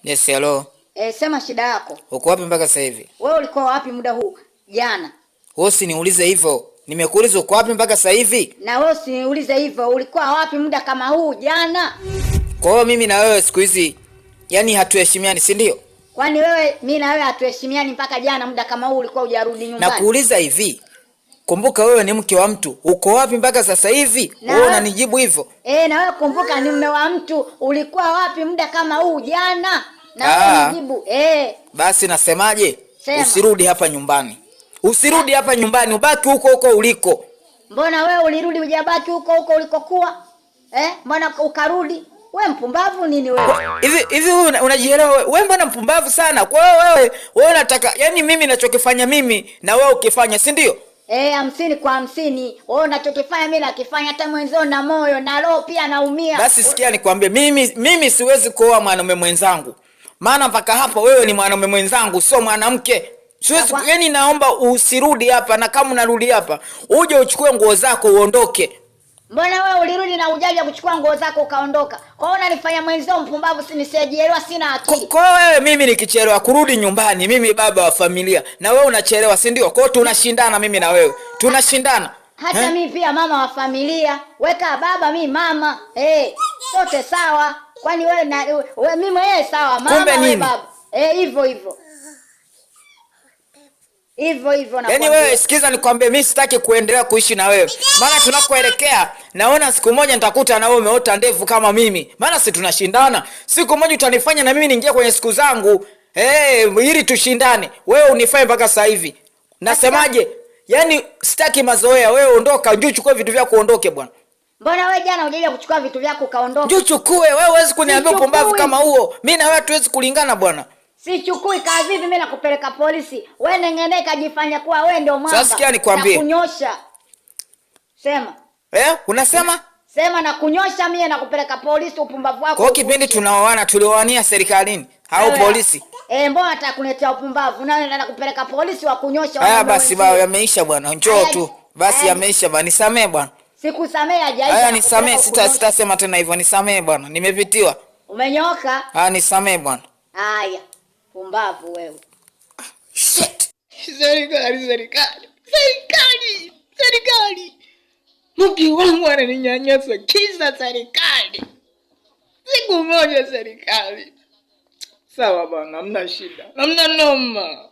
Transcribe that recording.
Yes, hello. Sema shida yako. Uko wapi mpaka sasa hivi? Wewe ulikuwa wapi muda huu jana? Wewe usiniulize hivyo. Nimekuuliza uko wapi mpaka sasa hivi? Na wewe usiniulize hivyo. Ulikuwa wapi muda kama huu jana? Kwa hiyo mimi na wewe siku hizi yani hatuheshimiani, si ndio? Kwani wewe mimi na wewe hatuheshimiani mpaka jana muda kama huu ulikuwa hujarudi nyumbani? Nakuuliza hivi. Kumbuka wewe ni mke wa mtu. Uko wapi mpaka sasa hivi? Wewe unanijibu hivyo? Na wewe kumbuka ni mume wa mtu. Ulikuwa wapi muda kama huu jana? Na wewe nijibu. Basi nasemaje? Sema. Usirudi hapa nyumbani. Usirudi hapa nyumbani, ubaki huko huko uliko. Mbona wewe ulirudi hujabaki huko huko ulikokuwa? Mbona ukarudi? Wewe mpumbavu nini wewe? Hivi unajielewa wewe? Mbona mpumbavu sana? Kwa hiyo wewe unataka yani mimi ninachokifanya mimi na wewe ukifanya, si ndio? 50 kwa 50. Wewe unachokifanya mimi nakifanya, hata mwenzao na moyo na roho pia naumia. Basi sikia nikwambie, mimi siwezi kuoa mwanaume mwenzangu. Maana mpaka hapa wewe ni mwanaume mwenzangu, sio mwanamke. Siwezi, yani naomba usirudi hapa, na kama unarudi hapa uje uchukue nguo zako uondoke. Mbona wewe ulirudi na ujaja kuchukua nguo zako ukaondoka? Kwa hiyo unanifanya mwenzao mpumbavu, sijielewa, sina akili. Kwa wewe mimi nikichelewa kurudi nyumbani, mimi baba wa familia, na wewe unachelewa, si ndio? Kwa hiyo tunashindana mimi na wewe. Tunashindana. Hata mimi pia mama wa familia. Weka baba mimi mama. Sote sawa. Kwani wewe na mimi sawa mama wewe baba. Hivyo hivyo. Hivyo na. Yaani wewe sikiza nikwambie, mimi sitaki kuendelea kuishi na wewe. Maana tunakoelekea naona siku moja nitakuta na wewe umeota ndevu kama mimi. Maana si tunashindana. Siku moja utanifanya na mimi niingie kwenye siku zangu. Ili tushindane. Wewe unifanye mpaka sasa hivi. Nasemaje? Yaani sitaki mazoea. Wewe ondoka, njoo chukua vitu vyako uondoke bwana. Mbona wewe jana ujaja kuchukua vitu vyako ukaondoka? Njoo chukue, wewe huwezi kuniambia upumbavu kama huo. Mimi na wewe tuwezi kulingana bwana. Sichukui kazi hivi, mimi nakupeleka polisi. Wewe nengene kajifanya kuwa wewe ndio mwamba. Sasa sikia nikwambie. Na kunyosha. Sema. Unasema? Sema na kunyosha mimi na kupeleka polisi, upumbavu wako. Kwa kipindi tunaoana tulioania serikalini au polisi? Mbona atakuletea upumbavu? Na kupeleka polisi wa kunyosha. Basi baba yameisha bwana. Njoo tu. Basi yameisha bwana. Nisamee bwana. Sikusamee hajaisha. Nisamee, sitasema tena hivyo. Nisamee bwana. Nimepitiwa. Umenyoka? Nisamee bwana. Haya. Pumbavu wewe. Shit. Serikali. Mke wangu ananinyanyasa kisa serikali. Siku moja serikali. Sawa bwana, hamna shida. Hamna noma.